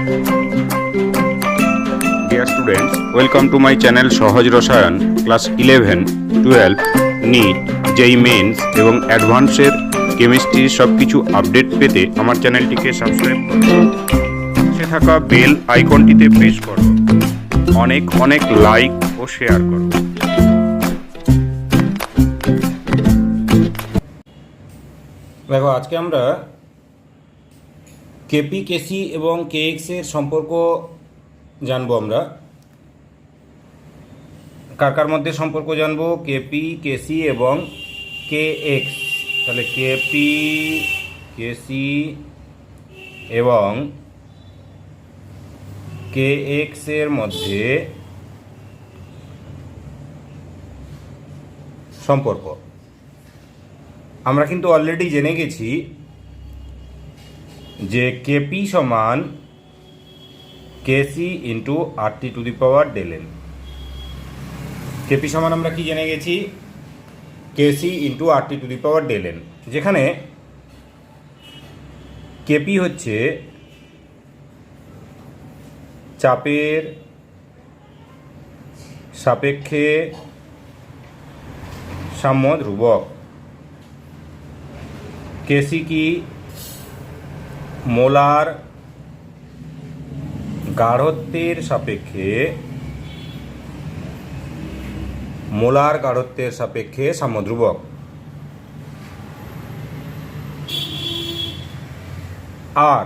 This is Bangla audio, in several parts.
Dear students, welcome to my channel সহজ রসায়ন ক্লাস 11, 12, নিট, জেইই মেন্স এবং অ্যাডভান্সের কেমিস্ট্রির সব কিছু আপডেট পেতে আমার চ্যানেলটিকে সাবস্ক্রাইব করো। পাশে থাকা বেল আইকনটিতে প্রেস করো। অনেক অনেক লাইক ও শেয়ার করো। দেখো, আজকে আমরা কেপি, কেসি এবং কেএক্স এর সম্পর্ক জানবো। আমরা কার কার মধ্যে সম্পর্ক জানবো? কেপি, কেসি এবং কেএক্স। তাহলে কেপি, কেসি এবং কেএক্স এর মধ্যে সম্পর্ক আমরা কিন্তু অলরেডি জেনে গেছি যে কেপি সমান KC into RT to the power del n। KP সমান আমরা কি জেনে গেছি? KC into RT to the power del n, যেখানে কেপি হচ্ছে চাপের সাপেক্ষে সাম্য ধ্রুবক, কেসি কি মোলার গাঢ়ত্বের সাপেক্ষে সাম্যধ্রুবক। আর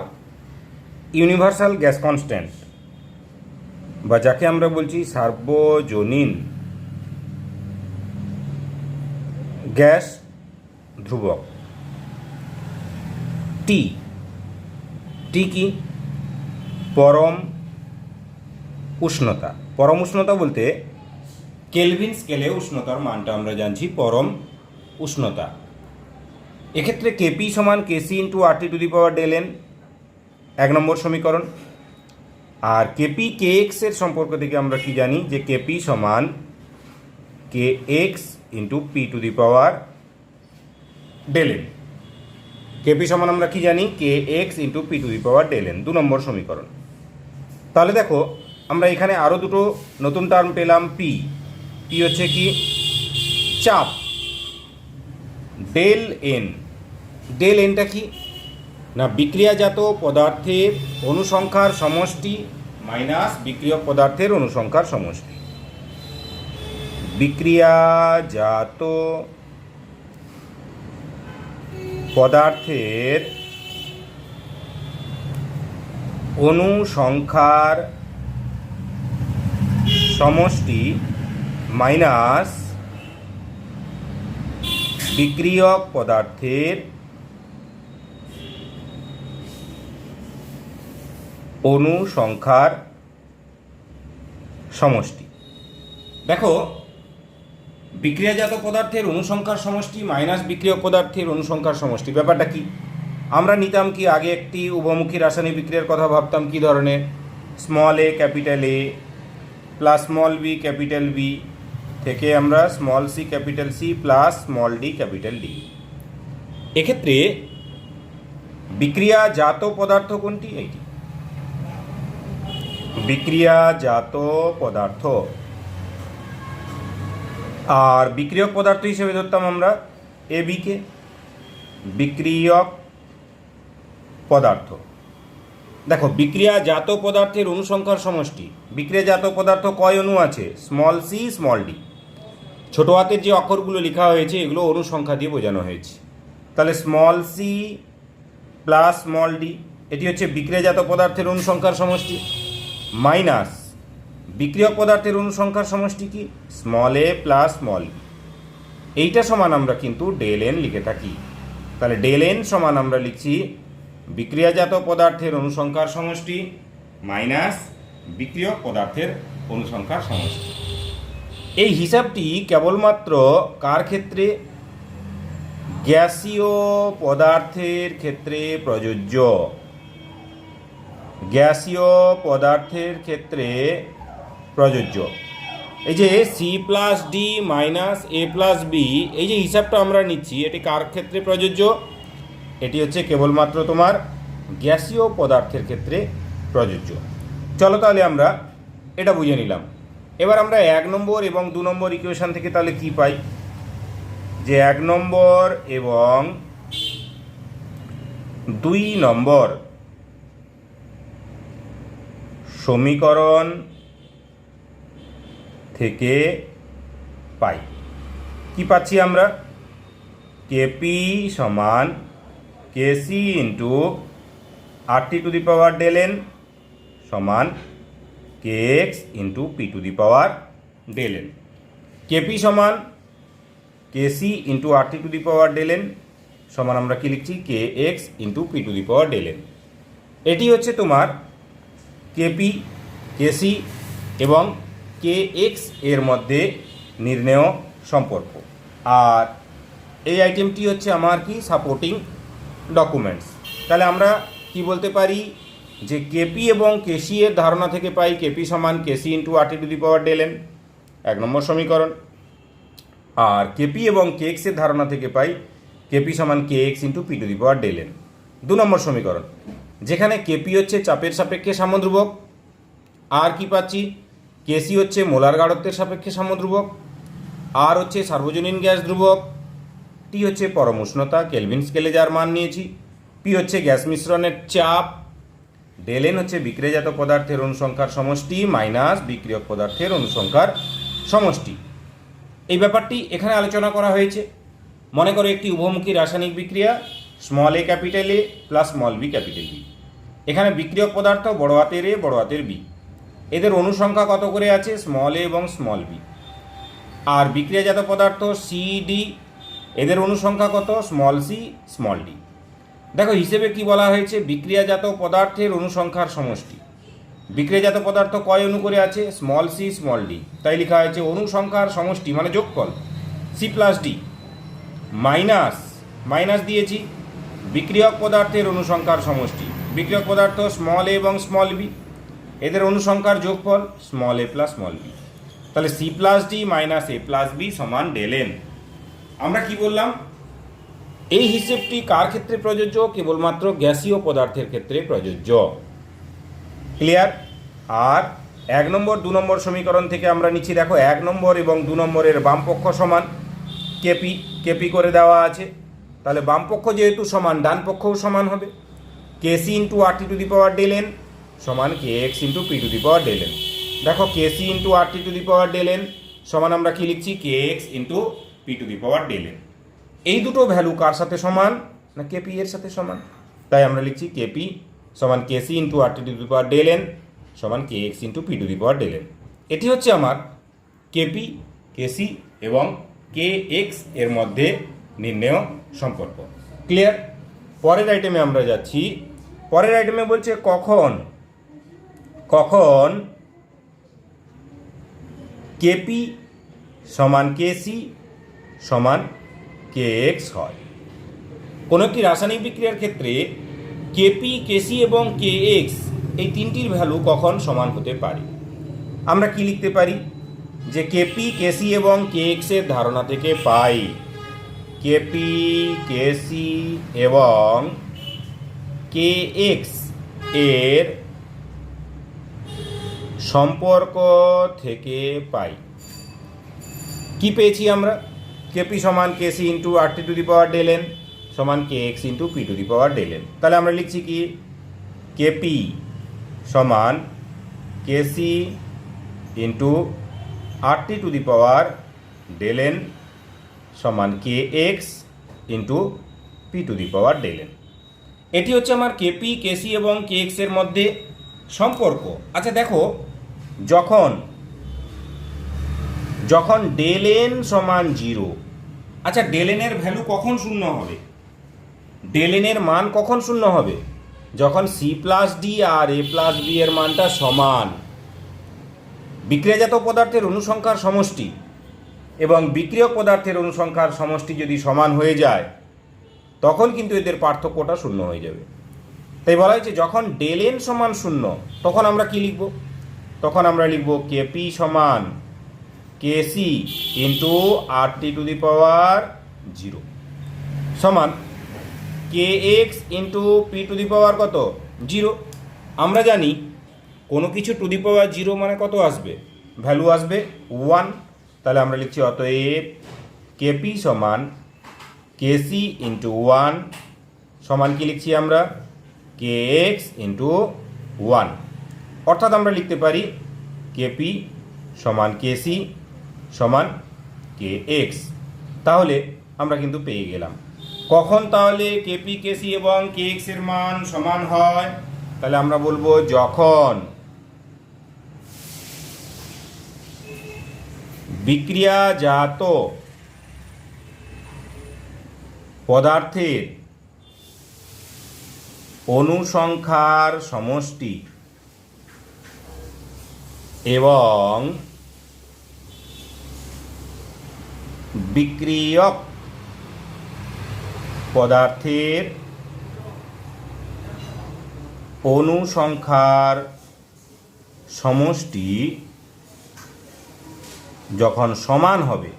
ইউনিভার্সাল গ্যাস কনস্ট্যান্ট, বা যাকে আমরা বলছি সার্বজনীন গ্যাস ধ্রুবক, টি কি? পরম উষ্ণতা। পরম উষ্ণতা বলতে কেলভিন স্কেলে উষ্ণতার মানটা আমরা জানছি পরম উষ্ণতা। এক্ষেত্রে কেপি সমান KC into RT to the power del n, 1 নম্বর সমীকরণ। আর কেপি কেএক্স এর সম্পর্ক থেকে আমরা কি জানি? যে কেপি সমান KX into P to the power del n। KP সমান আমরা কি জানি? KX into P to the power del n, 2 নম্বর সমীকরণ। তাহলে দেখো, আমরা এখানে আরও দুটো নতুন টার্ম পেলাম। পি হচ্ছে কি? চাপ। del n, del nটা কি না? বিক্রিয়াজাত পদার্থের অনুসংখ্যার সমষ্টি মাইনাস বিক্রিয়ক পদার্থের অনুসংখ্যার সমষ্টি। বিক্রিয়াজাত পদার্থের অনুসংখ্যার সমষ্টি মাইনাস বিক্রিয়ক পদার্থের অনুসংখ্যার সমষ্টি। দেখো, বিক্রিয়াজাত পদার্থের অনুসংখ্যার সমষ্টি মাইনাস বিক্রিয়ক পদার্থের অনুসংখ্যার সমষ্টি, ব্যাপারটা কি? আমরা নিতাম কি আগে একটি উভমুখী রাসায়নিক বিক্রিয়ার কথা ভাবতাম কি ধরনের? Small A capital A plus small B capital B থেকে আমরা small C capital C plus small D capital D. এক্ষেত্রে বিক্রিয়াজাত পদার্থ কোনটি? এইটি বিক্রিয়াজাত পদার্থ। আর বিক্রিয়ক পদার্থ হিসেবে ধরতাম আমরা এ বিকে বিক্রিয়ক পদার্থ। দেখো, বিক্রিয়াজাত পদার্থের অনুসংখ্যার সমষ্টি। বিক্রিয়াজাত পদার্থ কয় অণু আছে? Small C small D. ছোটো হাতের যে অক্ষরগুলো লেখা হয়েছে এগুলো অনুসংখ্যা দিয়ে বোঝানো হয়েছে। তাহলে small C plus small D, এটি হচ্ছে বিক্রিয়াজাত পদার্থের অনুসংখ্যার সমষ্টি, মাইনাস বিক্রিয়ক পদার্থের অনুসংখ্যার সমষ্টি কি? স্মল এ প্লাস স্মল বি। এইটা সমান আমরা কিন্তু del n লিখে থাকি। তাহলে del n সমান আমরা লিখছি বিক্রিয়াজাত পদার্থের অনুসংখ্যার সমষ্টি মাইনাস বিক্রিয়ক পদার্থের অনুসংখ্যার সমষ্টি। এই হিসাবটি কেবলমাত্র কার ক্ষেত্রে? গ্যাসীয় পদার্থের ক্ষেত্রে প্রযোজ্য। গ্যাসীয় পদার্থের ক্ষেত্রে প্রযোজ্য। এই যে সি প্লাস ডি মাইনাস এ প্লাস বি, এই যে হিসাবটা আমরা নিচ্ছি, এটি কার ক্ষেত্রে প্রযোজ্য? এটি হচ্ছে কেবলমাত্র তোমার গ্যাসীয় পদার্থের ক্ষেত্রে প্রযোজ্য। চলো তাহলে আমরা এটা বুঝে নিলাম। এবার আমরা 1 নম্বর এবং 2 নম্বর ইকুয়েশন থেকে তাহলে কি পাই, যে 1 নম্বর এবং 2 নম্বর সমীকরণ থেকে পাই কি পাচ্ছি আমরা, কেপি সমান KC into RT to the power del N সমান kx into P to the power del N. KP সমান KC into RT to the power del N সমান আমরা কি লিখছি, kx into P to the power del N. এটি হচ্ছে তোমার কেপি, কেসি এবং kx এর মধ্যে নির্ণেয় সম্পর্ক। আর এই আইটেমটি হচ্ছে আমার কি সাপোর্টিং ডকুমেন্টস। তাহলে আমরা কি বলতে পারি, যে কেপি এবং কেসি এর ধারণা থেকে পাই কেপি সমান KC into RT to the power del N, 1 নম্বর সমীকরণ। আর কেপি এবং কেএক্স এর ধারণা থেকে পাই কেপি সমান KX into P to the power del N, 2 নম্বর সমীকরণ, যেখানে কেপি হচ্ছে চাপের সাপেক্ষে সাম্যধ্রুবক, আর কি পাচ্ছি, কেসি হচ্ছে মোলার গাঢ়ত্বের সাপেক্ষে সাম্যধ্রুবক, আর হচ্ছে সার্বজনীন গ্যাস ধ্রুবক, টি হচ্ছে পরম উষ্ণতা কেলভিন স্কেলে যার মান নিয়েছি, পি হচ্ছে গ্যাস মিশ্রণের চাপ, ডেল এন হচ্ছে বিক্রিয়াজাত পদার্থের অনুসংখ্যার সমষ্টি মাইনাস বিক্রিয়ক পদার্থের অনুসংখ্যার সমষ্টি। এই ব্যাপারটি এখানে আলোচনা করা হয়েছে। মনে করো একটি উভমুখী রাসায়নিক বিক্রিয়া small A capital A plus small B capital B. এখানে বিক্রিয়ক পদার্থ বড় হাতের এ বড় হাতের বি, এদের অনুসংখ্যা কত করে আছে, স্মল এ এবং স্মল বি। আর বিক্রিয়াজাত পদার্থ সি ডি, এদের অনুসংখ্যা কত, স্মল সি স্মল ডি। দেখো হিসেবে কি বলা হয়েছে, বিক্রিয়াজাত পদার্থের অনুসংখ্যার সমষ্টি। বিক্রিয়াজাত পদার্থ কয় অণু করে আছে, স্মল সি স্মল ডি, তাই লেখা হয়েছে অনুসংখ্যার সমষ্টি মানে যোগফল C plus D minus minus দিয়েছি বিক্রিয়ক পদার্থের অনুসংখ্যার সমষ্টি। বিক্রিয়ক পদার্থ স্মল এ এবং স্মল বি, এদের অনুসংখ্যার যোগফল স্মল এ প্লাস স্মল বি। তাহলে সি প্লাস ডি মাইনাস এ প্লাস বি সমান ডেল এন। আমরা কি বললাম, এই হিসেবটি কার ক্ষেত্রে প্রযোজ্য, কেবলমাত্র গ্যাসীয় পদার্থের ক্ষেত্রে প্রযোজ্য। ক্লিয়ার। আর 1 নম্বর 2 নম্বর সমীকরণ থেকে আমরা নিচ্ছি, দেখো 1 নম্বর এবং 2 নম্বরের বাম পক্ষ সমান কেপি, কেপি করে দেওয়া আছে, তাহলে বাম পক্ষ যেহেতু সমান ডান পক্ষও সমান হবে, KC into RT to the power del N সমান kx into P to the power del N. দেখো KC into RT to the power del N সমান আমরা কি লিখছি, kx into P to the power del N. এই দুটো ভ্যালু কার সাথে সমান না, কেপি এর সাথে সমান, তাই আমরা লিখছি কেপি সমান KC into RT to the power del N সমান kx into P to the power del N. এটি হচ্ছে আমার কেপি, কেসি এবং kx এর মধ্যে নির্ণেয় সম্পর্ক। ক্লিয়ার। পরের আইটেমে আমরা যাচ্ছি। পরের আইটেমে বলছে কখন কখন কেপি সমান কেসি সমান kx হয়। কোনো একটি রাসায়নিক বিক্রিয়ার ক্ষেত্রে কেপি, কেসি এবং kx এই তিনটির ভ্যালু কখন সমান হতে পারে। আমরা কি লিখতে পারি, যে কেপি, কেসি এবং kx এর ধারণা থেকে পাই কেপি, কেসি এবং kx এর সম্পর্ক থেকে পাই। কি পেয়েছি আমরা, কেপি সমান KC into RT to the power del N সমান kx into P to the power del N. তাহলে আমরা লিখছি কি, কেপি সমান KC into RT to the power del N সমান kx into P to the power del N. এটি হচ্ছে আমার কেপি, কেসি এবং kx এর মধ্যে সম্পর্ক। আচ্ছা দেখো, যখন যখন ডেল এন সমান 0, আচ্ছা ডেল এন এর ভ্যালু কখন শূন্য হবে, ডেল এন এর মান কখন শূন্য হবে, যখন সি প্লাস ডি আর এ প্লাস বি এর মানটা সমান। বিক্রিয়াজাত পদার্থের অনুসংখ্যার সমষ্টি এবং বিক্রিয়ক পদার্থের অনুসংখ্যার সমষ্টি যদি সমান হয়ে যায়, তখন কিন্তু এদের পার্থক্যটা শূন্য হয়ে যাবে। তাই বলা হয়েছে যখন ডেল এন সমান 0, তখন আমরা কি লিখব, তখন আমরা লিখব কেপি সমান KC into RT to the power 0 সমান kx into P to the power কত 0। আমরা জানি কোনো কিছু টু দি পাওয়ার জিরো মানে কত আসবে, ভ্যালু আসবে 1। তাহলে আমরা লিখছি অতএব কেপি সমান কেসি ইন্টু 1 সমান কি লিখছি আমরা, কে এক্স ইন্টু 1। অর্থাৎ আমরা লিখতে পারি কেপি সমান কেসি সমান কে এক্স। তাহলে আমরা কিন্তু পেয়ে গেলাম। কখন তাহলে কেপি কেসি এবং কে এক্স এর মান সমান হয়? তাহলে আমরা বলবো যখন বিক্রিয়াজাত পদার্থের অনুসংখ্যার সমষ্টি এবং বিক্রিয়ক পদার্থের অনুসংখ্যার সমষ্টি যখন সমান হবে।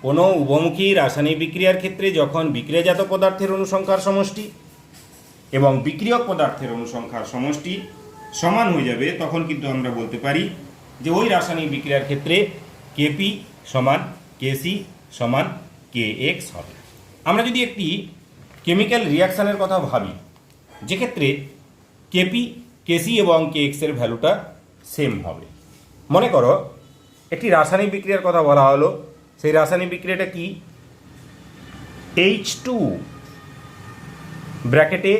কোনো উভমুখী রাসায়নিক বিক্রিয়ার ক্ষেত্রে যখন বিক্রিয়াজাত পদার্থের অনুসংখ্যার সমষ্টি এবং বিক্রিয়ক পদার্থের অনুসংখ্যার সমষ্টি সমান হয়ে যাবে, তখন কিন্তু আমরা বলতে পারি যে ওই রাসায়নিক বিক্রিয়ার ক্ষেত্রে কেপি সমান কেসি সমান কে এক্স হবে। আমরা যদি একটি কেমিক্যাল রিয়াকশানের কথা ভাবি, যেক্ষেত্রে কেপি কেসি এবং কে এক্সের ভ্যালুটা সেম হবে। মনে করো একটি রাসায়নিক বিক্রিয়ার কথা বলা হলো, সেই রাসায়নিক বিক্রিয়াটা কি, H2 ব্র্যাকেটে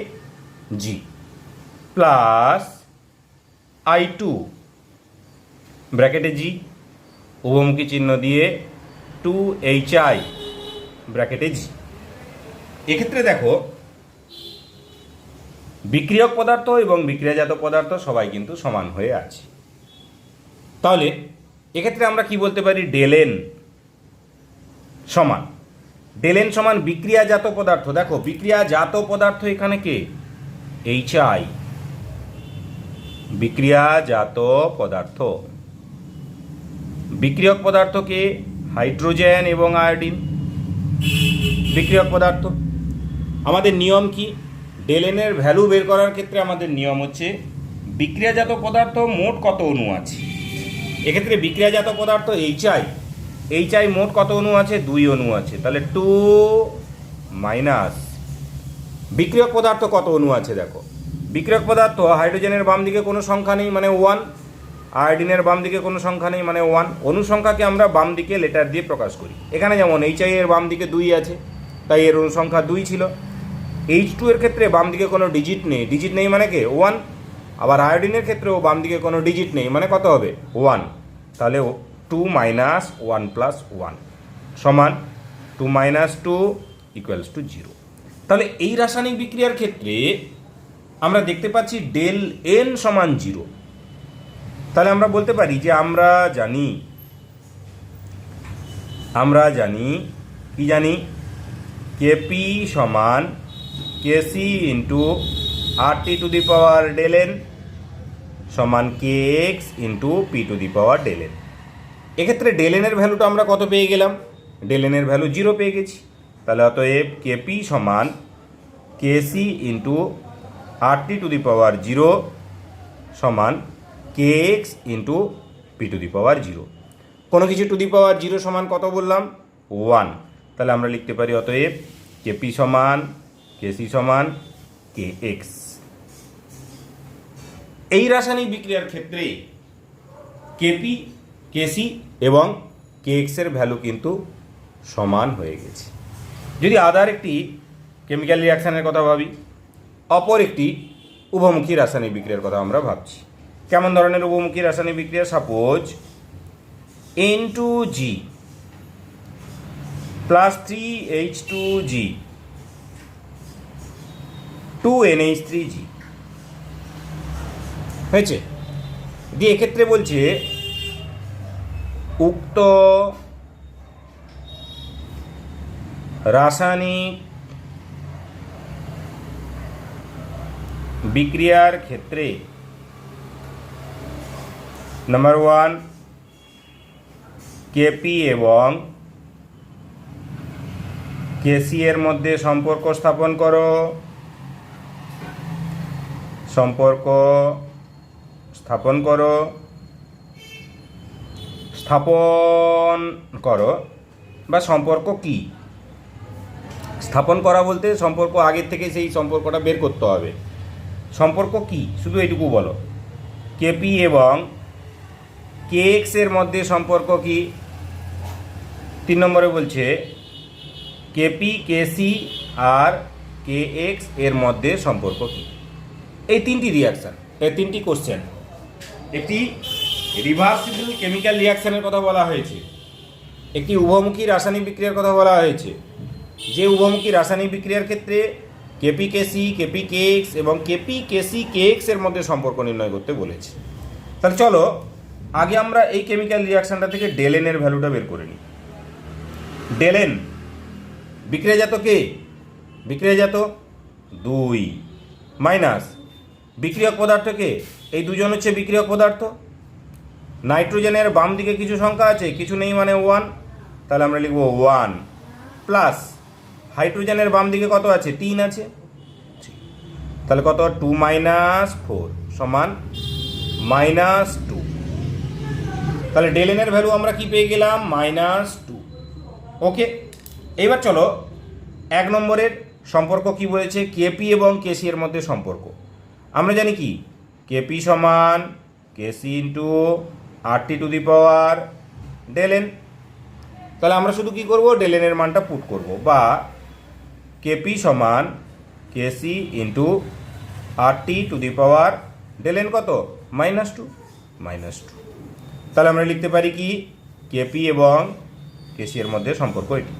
জি প্লাস I2 ব্র্যাকেটে জি উভমুখী চিহ্ন দিয়ে 2HI ব্র্যাকেটে জি। এক্ষেত্রে দেখো বিক্রিয়ক পদার্থ এবং বিক্রিয়াজাত পদার্থ সবাই কিন্তু সমান হয়ে আছে। তাহলে এক্ষেত্রে আমরা কি বলতে পারি, ডেলেন সমান, ডেলেন সমান বিক্রিয়াজাত পদার্থ। দেখো বিক্রিয়াজাত পদার্থ এখানে কে, HI বিক্রিয়াজাত পদার্থ। বিক্রিয়ক পদার্থকে হাইড্রোজেন এবং আয়োডিন বিক্রিয়ক পদার্থ। আমাদের নিয়ম কি, ডেলেনের ভ্যালু বের করার ক্ষেত্রে আমাদের নিয়ম হচ্ছে বিক্রিয়াজাত পদার্থ মোট কত অণু আছে। এক্ষেত্রে বিক্রিয়াজাত পদার্থ HI মোট কত অণু আছে, 2 অণু আছে। তাহলে 2 মাইনাস বিক্রিয়ক পদার্থ কত অণু আছে, দেখো বিক্রিয়ক পদার্থ হাইড্রোজেনের বাম দিকে কোনো সংখ্যা নেই মানে 1, আয়োডিনের বাম দিকে কোনো সংখ্যা নেই মানে 1। অনুসংখ্যাকে আমরা বাম দিকে লেটার দিয়ে প্রকাশ করি। এখানে যেমন HI এর বাম দিকে 2 আছে, তাই এর অনুসংখ্যা 2 ছিল। H2 এর ক্ষেত্রে বাম দিকে কোনো ডিজিট নেই মানে কে 1। আবার আয়োডিনের ক্ষেত্রেও বাম দিকে কোনো ডিজিট নেই মানে কত হবে 1। তাহলে 2 মাইনাস 1 প্লাস 1 সমান 2 মাইনাস 2 ইকুয়ালস টু 0। তাহলে এই রাসায়নিক বিক্রিয়ার ক্ষেত্রে আমরা দেখতে পাচ্ছি ডেল এন সমান 0। তাহলে আমরা বলতে পারি যে আমরা জানি কি জানি, কেপি সমান KC into RT to the power del N সমান K X into P to the power del N. এক্ষেত্রে ডেল এনের ভ্যালুটা আমরা কত পেয়ে গেলাম, ডেল এনের ভ্যালু 0 পেয়ে গেছি। তাহলে অতএব কেপি সমান KC into RT to the power 0 সমান K X into P to the power 0। কোনো কিছু টু দি পাওয়ার 0 সমান কত বললাম, 1। তাহলে আমরা লিখতে পারি অতএব কেপি সমান কেসি সমান কে এক্স। এই রাসায়নিক বিক্রিয়ার ক্ষেত্রে কেপি কেসি এবং কে এক্সের ভ্যালু কিন্তু সমান হয়ে গেছে। যদি আদার একটি কেমিক্যাল রিয়াকশানের কথা ভাবি, অপর একটি উভমুখী রাসায়নিক বিক্রিয়ার কথা আমরা ভাবছি। কেমন ধরনের উভমুখী রাসায়নিক বিক্রিয়া, suppose N2G plus 3H2G 2NH3G হয়েছে। দিয়ে এক্ষেত্রে বলছে উক্ত রাসায়নিক বিক্রিয়ার ক্ষেত্রে নাম্বার 1 কেপি এবং কেসি এর মধ্যে সম্পর্ক স্থাপন করো সম্পর্ক স্থাপন করো বা সম্পর্ক কি? স্থাপন করা বলতে সম্পর্ক আগের থেকে সেই সম্পর্কটা বের করতে হবে। সম্পর্ক কি শুধু এইটুকু বলো। কেপি এবং কে এক্স এর মধ্যে সম্পর্ক কি? 3 নম্বরে বলছে কেপি কেসি আর কে এক্স এর মধ্যে সম্পর্ক কি? এই 3টি রিয়াকশান, এই 3টি কোশ্চেন। একটি রিভার্সিবল কেমিক্যাল রিয়াকশানের কথা বলা হয়েছে, একটি উভমুখী রাসায়নিক বিক্রিয়ার কথা বলা হয়েছে। যে উভমুখী রাসায়নিক বিক্রিয়ার ক্ষেত্রে কেপি কেসি, কেপি কে এক্স এবং কেপি কেসি কে এক্স এর মধ্যে সম্পর্ক নির্ণয় করতে বলেছে। তাহলে চলো আগে আমরা এই কেমিক্যাল রিয়াকশানটা থেকে ডেলেন এর ভ্যালুটা বের করে নিই। ডেলেন বিক্রিয়াজাত কে? বিক্রিয়াজাত 2 মাইনাস বিক্রিয়ক পদার্থ কে? এই দুজন হচ্ছে বিক্রিয়ক পদার্থ। নাইট্রোজেনের বাম দিকে কিছু সংখ্যা আছে, কিছু নেই মানে 1, তাহলে আমরা লিখব 1 প্লাস হাইড্রোজেনের বাম দিকে কত আছে? 3 আছে, তাহলে কত? 2 মাইনাস 4 সমান -2। তাহলে ডেলেনের ভ্যালু আমরা কি পেয়ে গেলাম? -2। ওকে, এবার চলো 1 নম্বরের সম্পর্ক কি বলেছে? কেপি এবং কেসি এর মধ্যে সম্পর্ক। আমরা জানি কি কেপি সমান KC into RT to the power ডেলেন। তাহলে আমরা শুধু কি করব? ডেলেনের মানটা পুট করব, বা কেপি সমান KC into RT to the power ডেলেন কত? -2। তাহলে আমরা লিখতে পারি কি কেপি এবং কেসি এর মধ্যে সম্পর্ক এটি।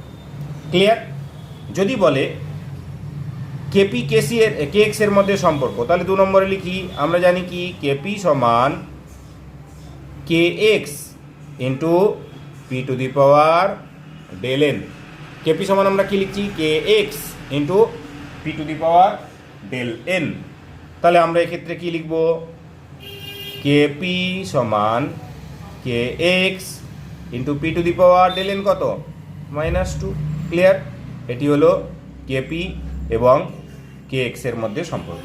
ক্লিয়ার? যদি বলে কেপি কেসি এর কে এক্স এর মধ্যে সম্পর্ক, তাহলে 2 নম্বরে লিখি। আমরা জানি কি কেপি সমান K X into P to the power del N. KP সমান আমরা কি লিখছি? K X into P to the power del N. তাহলে আমরা এক্ষেত্রে কি লিখব? কেপি সমান K X into P to the power del N কত? -2। ক্লিয়ার? এটি হলো কেপি এবং কে এক্স এর মধ্যে সম্পর্ক।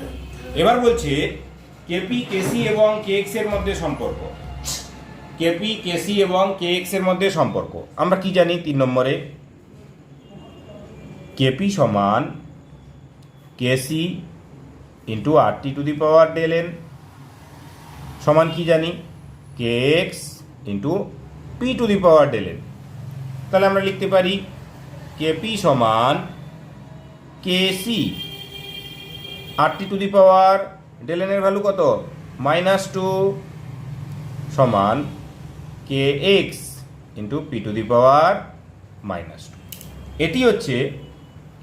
এবার বলছে কেপি কেসি এবং কে এক্স এর মধ্যে সম্পর্ক। কেপি কেসি এবং কে এক্স এর মধ্যে সম্পর্ক আমরা কি জানি? 3 নম্বরে কেপি সমান KC into RT to the power del N সমান কি জানি? K X into P to the power del N. তাহলে আমরা লিখতে পারি কেপি সমান KC RT to the power del N এর ভ্যালু কত? -2 সমান K X into P to the power -2। এটি হচ্ছে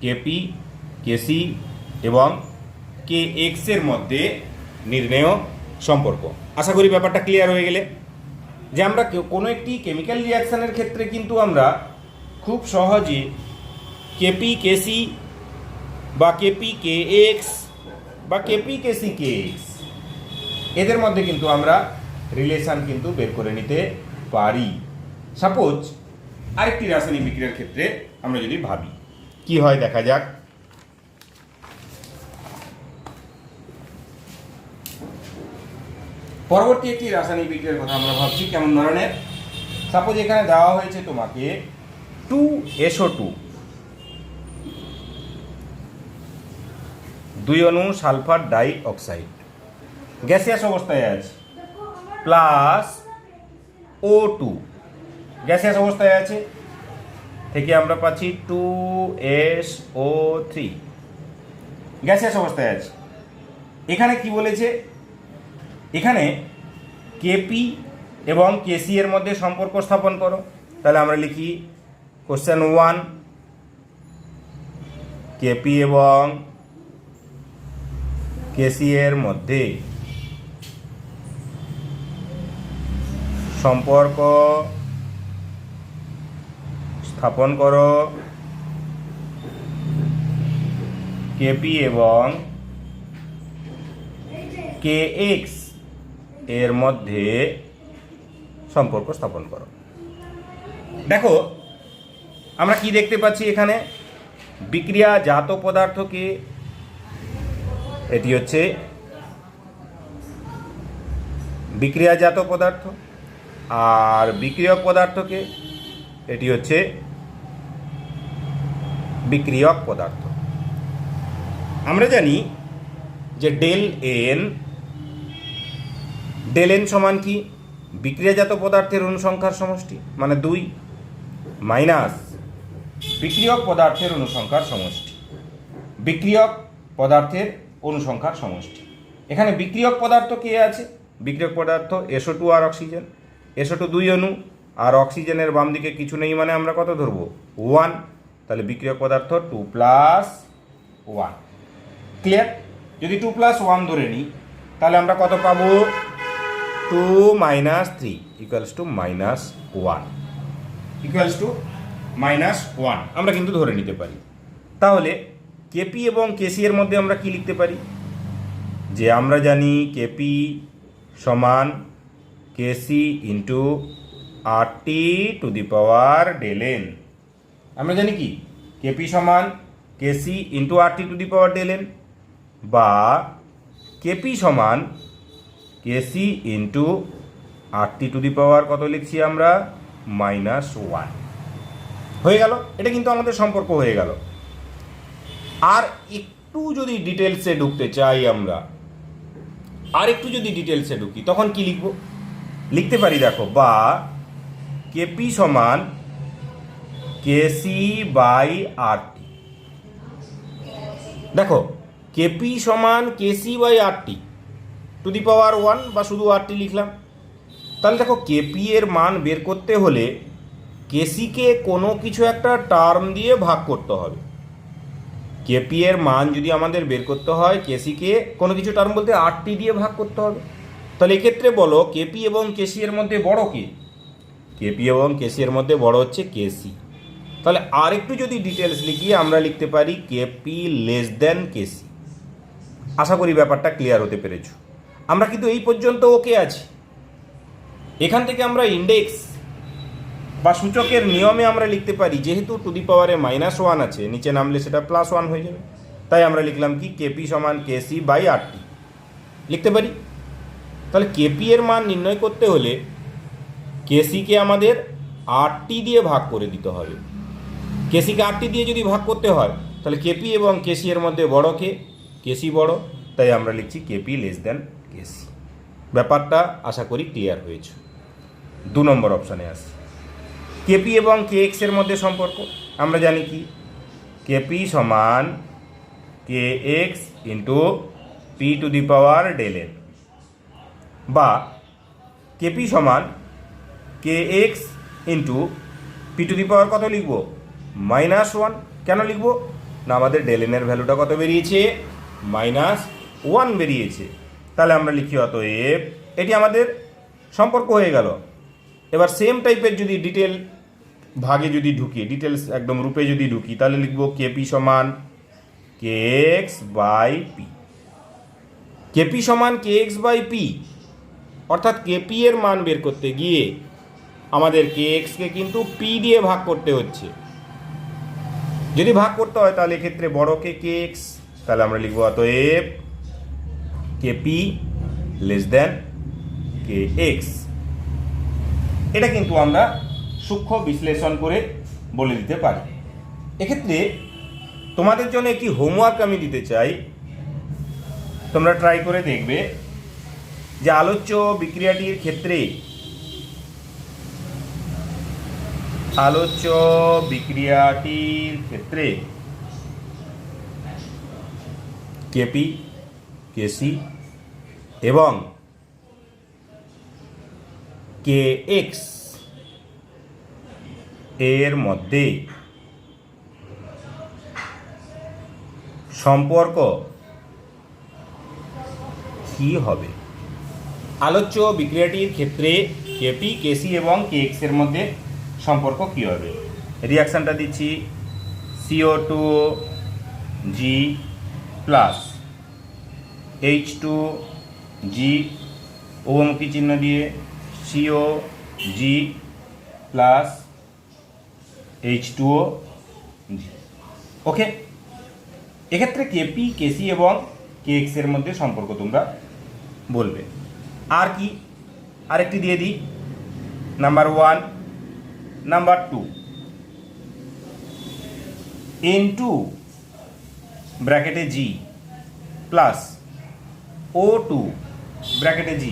কেপি কেসি এবং কে এক্স এর মধ্যে নির্ণেয় সম্পর্ক। আশা করি ব্যাপারটা ক্লিয়ার হয়ে গেলে যে আমরা কোনো একটি কেমিক্যাল রিয়াকশানের ক্ষেত্রে কিন্তু আমরা খুব সহজে কেপি কেসি বা কেপি কে এক্স বা কেপি কেসি কে এক্স এদের মধ্যে কিন্তু আমরা রিলেশান কিন্তু বের করে নিতে পারি। সাপোজ আরেকটি রাসায়নিক বিক্রিয়ার ক্ষেত্রে আমরা যদি ভাবি কি হয় দেখা যাক। পরবর্তী একটি রাসায়নিক বিক্রিয়ার কথা আমরা ভাবছি কেমন ধরনের। সাপোজ এখানে দেওয়া হয়েছে তোমাকে 2SO2 2 অণু সালফার ডাই অক্সাইড গ্যাসিয়াস অবস্থায় আছে, প্লাস O2 গ্যাসিয়াস অবস্থায় আছে, থেকে আমরা পাচ্ছি 2SO3 গ্যাসিয়াস অবস্থায় আছে। এখানে কি বলেছে? এখানে কেপি এবং কেসি এর মধ্যে সম্পর্ক স্থাপন করো। তাহলে আমরা লিখি কোশ্চেন 1 কেপি এবং কেসি এর মধ্যে সম্পর্ক স্থাপন করো। কেপি এবং কে এক্স এর মধ্যে সম্পর্ক স্থাপন করো। দেখো আমরা কি দেখতে পাচ্ছি এখানে? বিক্রিয়াজাত পদার্থকে, এটি হচ্ছে বিক্রিয়াজাত পদার্থ, আর বিক্রিয়ক পদার্থকে এটি হচ্ছে বিক্রিয়ক পদার্থ। আমরা জানি যে ডেল এন সমান কি, বিক্রিয়াজাত পদার্থের অনুসংখ্যার সমষ্টি মানে 2 মাইনাস বিক্রিয়ক পদার্থের অনুসংখ্যার সমষ্টি, বিক্রিয়ক পদার্থের অনুসংখ্যার সমষ্টি। এখানে বিক্রিয়ক পদার্থ কে আছে? বিক্রিয়ক পদার্থ SO2 আর অক্সিজেন। SO2 2 অণু আর অক্সিজেনের বাম দিকে কিছু নেই, মানে আমরা কত ধরবো? 1। তাহলে বিক্রিয়ক পদার্থ 2 + 1। ক্লিয়ার? যদি 2 + 1 ধরে নিই তাহলে আমরা কত পাবো? 2 - 3 = -1 -1 আমরা কিন্তু ধরে নিতে পারি। তাহলে কেপি এবং কেসি এর মধ্যে আমরা কি লিখতে পারি? যে আমরা জানি কেপি সমান কেসি ইন্টু RT⁴ আমরা জানি কি কেপি সমান কেসি ইন্টু RT⁴ বা কেপি সমান কেসি ইন্টু RT⁴ কত লিখছি আমরা? -1 হয়ে গেল। এটা কিন্তু আমাদের সম্পর্ক হয়ে গেল। আর একটু যদি ডিটেলসে ঢুকতে চাই আমরা, আর একটু যদি ডিটেলসে ঢুকি তখন কি লিখব? লিখতে পারি দেখো, বা কেপি সমান KC/RT। দেখো কেপি সমান KC/RT⁴ বা শুধু RT লিখলাম। তাহলে দেখো কেপি এর মান বের করতে হলে কেসিকে কোনো কিছু একটা টার্ম দিয়ে ভাগ করতে হবে। কেপি এর মান যদি আমাদের বের করতে হয় কেসিকে কোনো কিছু টার্ম বলতে RT দিয়ে ভাগ করতে হবে। তাহলে এক্ষেত্রে বলো কেপি এবং কেসি এর মধ্যে বড় কে? কেপি এবং কেসি এর মধ্যে বড় হচ্ছে কেসি। তাহলে আর একটু যদি ডিটেলস লিখি আমরা লিখতে পারি কেপি < কেসি। আশা করি ব্যাপারটা ক্লিয়ার হতে পেরেছ। আমরা কিন্তু এই পর্যন্ত ওকে আছি। এখান থেকে আমরা ইন্ডেক্স বা সূচকের নিয়মে আমরা লিখতে পারি, যেহেতু টু দি পাওয়ারে -1 আছে, নিচে নামলে সেটা +1 হয়ে যাবে। তাই আমরা লিখলাম কি কেপি সমান KC/RT লিখতে পারি। তাহলে কেপি এর মান নির্ণয় করতে হলে কেসিকে আমাদের RT দিয়ে ভাগ করে দিতে হবে। কেসিকে RT দিয়ে যদি ভাগ করতে হয় তাহলে কেপি এবং কেসি এর মধ্যে বড় কে? কেসি বড়, তাই আমরা লিখছি কেপি < কেসি। ব্যাপারটা আশা করি ক্লিয়ার হয়েছে। 2 নম্বর অপশানে আসি। কেপি এবং কেএক্স এর মধ্যে সম্পর্ক আমরা জানি কি, কেপি সমান KX ইন্টু P⁴ বা কেপি সমান KX ইন্টু P⁴ কত লিখব? -1। কেন লিখব না? আমাদের ডেলেনের ভ্যালুটা কত বেরিয়েছে? -1 বেরিয়েছে। তাহলে আমরা লিখি অতএব এটি আমাদের সম্পর্ক হয়ে গেল। এবার সেম টাইপের যদি ডিটেল ভাগে যদি ঢুকি, ডিটেলস একদম রূপে যদি ঢুকি, তাহলে লিখব কেপি সমান KX/P। কেপি সমান KX/P অর্থাৎ কেপি এর মান বের করতে গিয়ে আমাদের KX-কে কিন্তু P দিয়ে ভাগ করতে হচ্ছে। যদি ভাগ করতে হয় তাহলে এক্ষেত্রে বড় কে KX। তাহলে আমরা লিখব অতএব কেপি < KX। এটা কিন্তু আমরা সূক্ষ্ম বিশ্লেষণ করে বলে দিতে পারি। এক্ষেত্রে তোমাদের জন্য একটি হোমওয়ার্ক আমি দিতে চাই, তোমরা ট্রাই করে দেখবে যে আলোচ্য বিক্রিয়াটির ক্ষেত্রে কেপি, কেসি এবং KX এর মধ্যে সম্পর্ক কি হবে? আলোচ্য বিক্রিয়াটির ক্ষেত্রে কেপি, কেসি এবং KX এর মধ্যে সম্পর্ক কি হবে? রিয়াকশানটা দিচ্ছি CO2G প্লাস H2G উভমুখী চিহ্ন দিয়ে COG প্লাস H2OG। ওকে, এক্ষেত্রে কেপি, কেসি এবং KX এর মধ্যে সম্পর্ক তোমরা বলবে। আর কি আরেকটি দিয়ে দিই, নাম্বার 1, নাম্বার 2 N2 ব্র্যাকেটে G প্লাস O2 ব্র্যাকেটে G,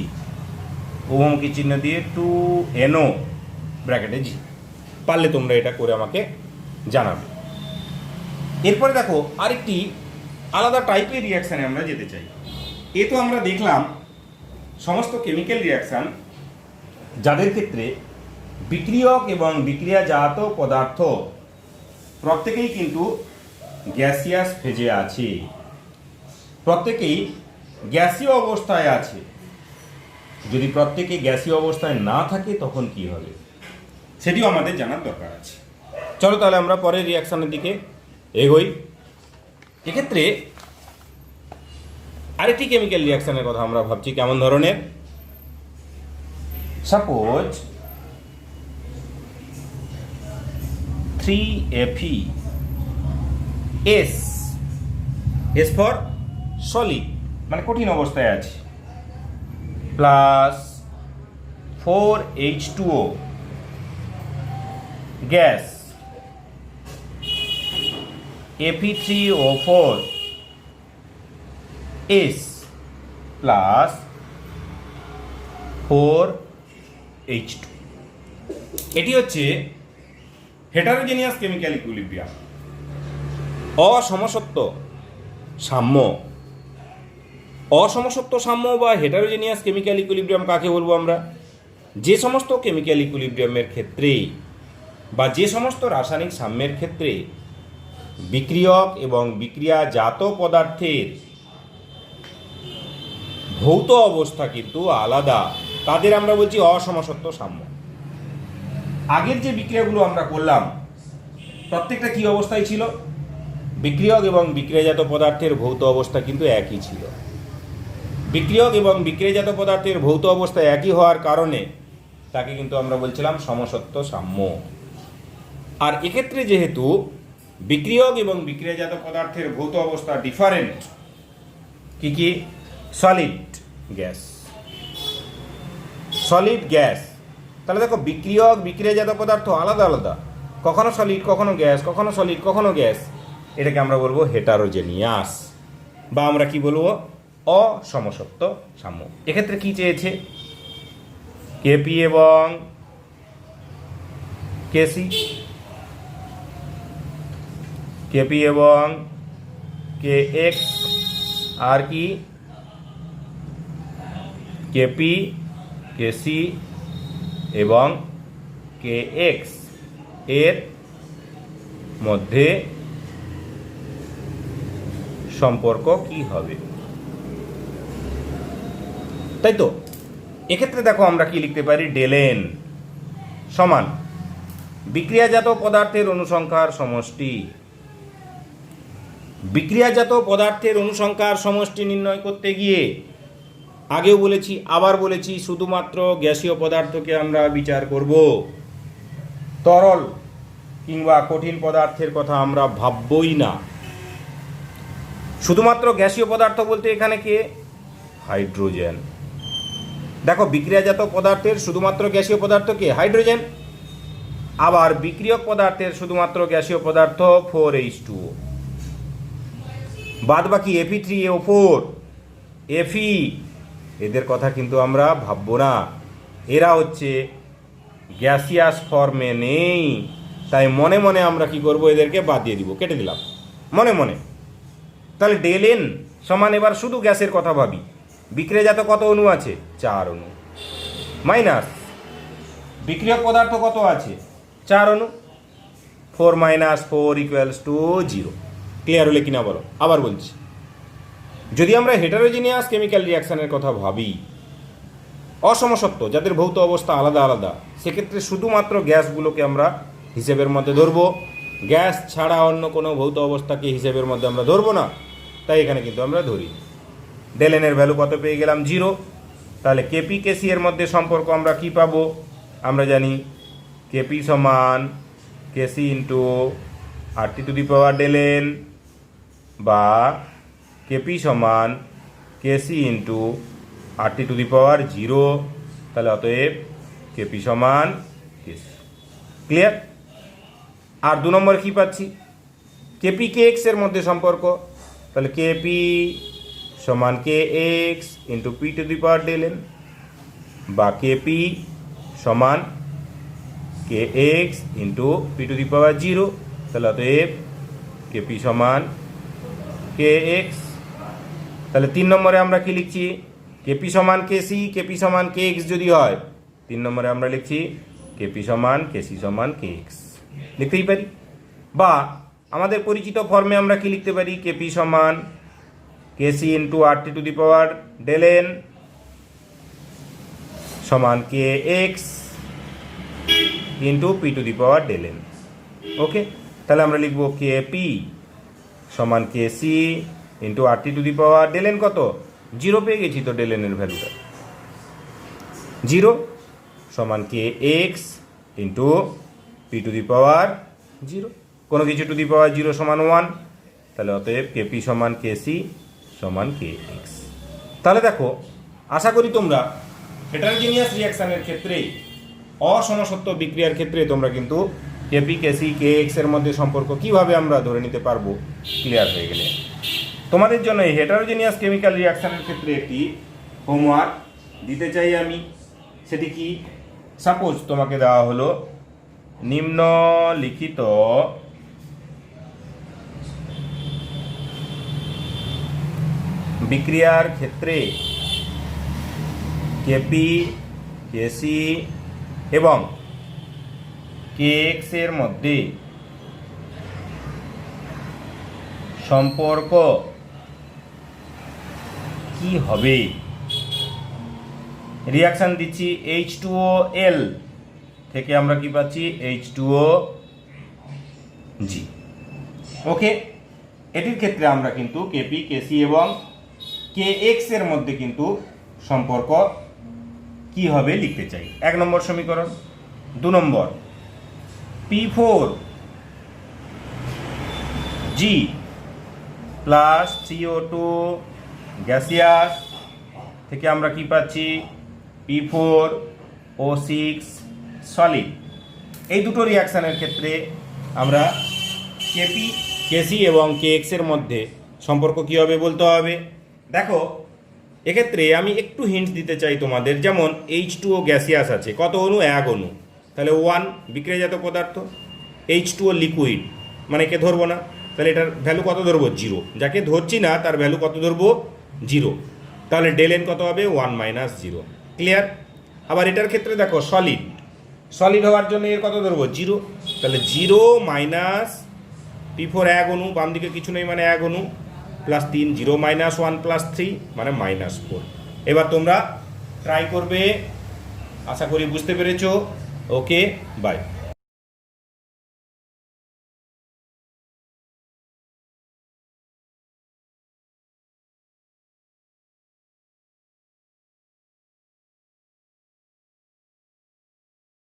উভমুখী চিহ্ন দিয়ে 2NO ব্র্যাকেটে G। পারলে তোমরা এটা করে আমাকে জানাবে। এরপরে দেখো আরেকটি আলাদা টাইপের রিয়াকশানে আমরা যেতে চাই। এ তো আমরা দেখলাম সমস্ত কেমিক্যাল রিয়াকশান যাদের ক্ষেত্রে বিক্রিয়ক এবং বিক্রিয়াজাত পদার্থ প্রত্যেকেই কিন্তু গ্যাসিয়াস ফেজে আছে, প্রত্যেকেই গ্যাসীয় অবস্থায় আছে। যদি প্রত্যেকে গ্যাসীয় অবস্থায় না থাকে তখন কি হবে সেটিও আমাদের জানার দরকার আছে। চলো তাহলে আমরা পরের রিয়াকশানের দিকে এগোই। এক্ষেত্রে আরেকটি কেমিক্যাল রিয়াকশানের কথা আমরা ভাবছি কেমন ধরনের। Suppose 3Fe S for solid মানে কঠিন অবস্থায় আছে, plus 4H2O gas, Fe3O4 S plus 4H2। এটি হচ্ছে হেটারোজেনিয়াস কেমিক্যাল ইকুইলিব্রিয়াম, অসমসত্ব সাম্য। অসমসত্ব সাম্য বা হেটারোজেনিয়াস কেমিক্যাল ইকুইলিব্রিয়াম কাকে বলবো আমরা? যে সমস্ত কেমিক্যাল ইকুইলিব্রিয়ামের ক্ষেত্রে বা যে সমস্ত রাসায়নিক সাম্যের ক্ষেত্রে বিক্রিয়ক এবং বিক্রিয়াজাত পদার্থের ভৌত অবস্থা কিন্তু আলাদা, তাদের আমরা বলছি অসমসত্ব সাম্য। আগের যে বিক্রিয়াগুলো আমরা করলাম প্রত্যেকটা কি অবস্থায় ছিল? বিক্রিয়ক এবং বিক্রিয়াজাত পদার্থের ভৌত অবস্থা কিন্তু একই ছিল। বিক্রিয়ক এবং বিক্রিয়াজাত পদার্থের ভৌত অবস্থা একই হওয়ার কারণে তাকে কিন্তু আমরা বলছিলাম সমসত্ব সাম্য। আর এক্ষেত্রে যেহেতু বিক্রিয়ক এবং বিক্রিয়াজাত পদার্থের ভৌত অবস্থা ডিফারেন্ট, কি কি? Solid gas, solid gas. তাহলে দেখো বিক্রিয়ক বিক্রিয়াজাত পদার্থ আলাদা আলাদা, কখনো সলিড কখনো গ্যাস, কখনো সলিড কখনো গ্যাস। এটাকে আমরা বলবো হেটারোজেনিয়াস বা আমরা কি বলবো? অসমসত্ব সাম্য। এক্ষেত্রে কি চেয়েছে? কেপি এবং কেসি, কেপি এবং কে এক্স, আর কি কেপি কেসি এবং কে এক্স এর মধ্যে সম্পর্ক কি হবে, তাই তো? এক্ষেত্রে দেখো আমরা কি লিখতে পারি? ডেলেন সমান বিক্রিয়াজাত পদার্থের অনুসংখ্যার সমষ্টি। বিক্রিয়াজাত পদার্থের অনুসংখ্যার সমষ্টি নির্ণয় করতে গিয়ে আগেও বলেছি আবার বলেছি শুধুমাত্র গ্যাসীয় পদার্থকে আমরা বিচার করব, তরল কিংবা কঠিন পদার্থের কথা আমরা ভাববই না। শুধুমাত্র গ্যাসীয় পদার্থ বলতে এখানে কে? হাইড্রোজেন। দেখো বিক্রিয়াজাত পদার্থের শুধুমাত্র গ্যাসীয় পদার্থ কে? হাইড্রোজেন। আবার বিক্রিয়ক পদার্থের শুধুমাত্র গ্যাসীয় পদার্থ 4H2O, বাদ বাকি Fe3O4 Fe, এদের কথা কিন্তু আমরা ভাববো না। এরা হচ্ছে গ্যাসিয়াস ফর্মে নেই, তাই মনে মনে আমরা কি করব? এদেরকে বাদ দিয়ে দিব, কেটে দিলাম মনে মনে। তাহলে ডেলেন সমান এবার শুধু গ্যাসের কথা ভাবি। বিক্রিয়াজাত কত অণু আছে? 4 অণু, মাইনাস বিক্রিয়ক পদার্থ কত আছে? 4 অণু। 4 - 4 = 0। ক্লিয়ার হলে কিনা বলো? আবার বলছি, যদি আমরা হেটারোজেনিয়াস কেমিক্যাল রিয়াকশানের কথা ভাবি, অসমসত্ব যাদের ভৌত অবস্থা আলাদা আলাদা, সেক্ষেত্রে শুধুমাত্র গ্যাসগুলোকে আমরা হিসেবের মধ্যে ধরবো, গ্যাস ছাড়া অন্য কোনো ভৌত অবস্থাকে হিসেবের মধ্যে আমরা ধরবো না। তাই এখানে কিন্তু আমরা ধরি। ডেলেনের ভ্যালু কত পেয়ে গেলাম? 0। তাহলে কেপি কেসি এর মধ্যে সম্পর্ক আমরা কি পাবো? আমরা জানি কেপি সমান কেসি ইন্টু RT⁻ডেলেন বা কেপি সমান কেসি ইন্টু RT⁻0 তাহলে অতএব কেপি সমান কেসি। ক্লিয়ার? আর 2 নম্বরে কি পাচ্ছি? কেপি কে এক্স এর মধ্যে সম্পর্ক, তাহলে কেপি সমান K X into P to the power del N, বা কেপি সমান K X into P to the power 0, তাহলে অতএব কেপি সমান কে এক্স। তাহলে 3 নম্বরে আমরা কি লিখছি? কেপি সমান কেসি, কেপি সমান কে এক্স যদি হয়, 3 নম্বরে আমরা লিখছি কেপি সমান কেসি সমান কে এক্স, লিখতেই পারি। বা আমাদের পরিচিত ফর্মে আমরা কি লিখতে পারি? কেপি সমান KC into R T to the power del N সমান K X into P to the power del N. Okay, তাহলে আমরা লিখব কেপি সমান KC into R T to the power del N কত? 0 পেয়ে গেছি তো ডেল এনের ভ্যালুটা, 0 সমান K X into P to the power 0, কোনো কিছু টু দি পাওয়ার 0 সমান 1, তাহলে অতএব কেপি সমান কেসি সমান কে এক্স। তাহলে দেখো, আশা করি তোমরা হেটারোজিনিয়াস রিয়াকশানের ক্ষেত্রে, অসমসত্ব বিক্রিয়ার ক্ষেত্রে তোমরা কিন্তু কেপি কেসি কে এক্স এর মধ্যে সম্পর্ক কিভাবে আমরা ধরে নিতে পারবো ক্লিয়ার হয়ে গেলে। তোমাদের জন্য এই হেটারোজিনিয়াস কেমিক্যাল রিয়াকশানের ক্ষেত্রে একটি হোমওয়ার্ক দিতে চাই আমি। সেটি কি? সাপোজ তোমাকে দেওয়া হলো নিম্নলিখিত বিক্রিয়ার ক্ষেত্রে কেপি কেসি এবং কে এক্স এর মধ্যে সম্পর্ক কি হবে। রিয়াকশন দিচ্ছি H2OL থেকে আমরা কি পাচ্ছি? H2OG। ওকে, এটির ক্ষেত্রে আমরা কিন্তু কেপি কেসি এবং কে এক্স এর মধ্যে কিন্তু সম্পর্ক কি হবে লিখতে চাই। 1 নম্বর সমীকরণ। 2 নম্বর, P4G প্লাস CO2 গ্যাসিয়াস থেকে আমরা কি পাচ্ছি? P4O6 solid. এই দুটো রিয়াকশানের ক্ষেত্রে আমরা কেপি কেসি এবং কে এক্স এর মধ্যে সম্পর্ক কী হবে বলতে হবে। দেখো, এক্ষেত্রে আমি একটু হিন্টস দিতে চাই তোমাদের। যেমন H2O গ্যাসিয়াস আছে, কত অণু? 1 অণু, তাহলে 1 বিক্রিয়াজাত পদার্থ। H2O লিকুইড, মানে কে ধরবো না, তাহলে এটার ভ্যালু কত ধরবো? 0। যাকে ধরছি না তার ভ্যালু কত ধরবো? 0। তাহলে ডেল এন কত হবে? 1 - 0। ক্লিয়ার? আবার এটার ক্ষেত্রে দেখো সলিড, সলিড হওয়ার জন্য এর কত ধরবো? 0। তাহলে 0 মাইনাস P4 1 অণু, বাম দিকে কিছু নেই মানে 1 অণু, প্লাস 3, 0 - 1 + 3 মানে -4। এবার তোমরা ট্রাই করবে, আশা করি বুঝতে পেরেছো। ওকে, বাই।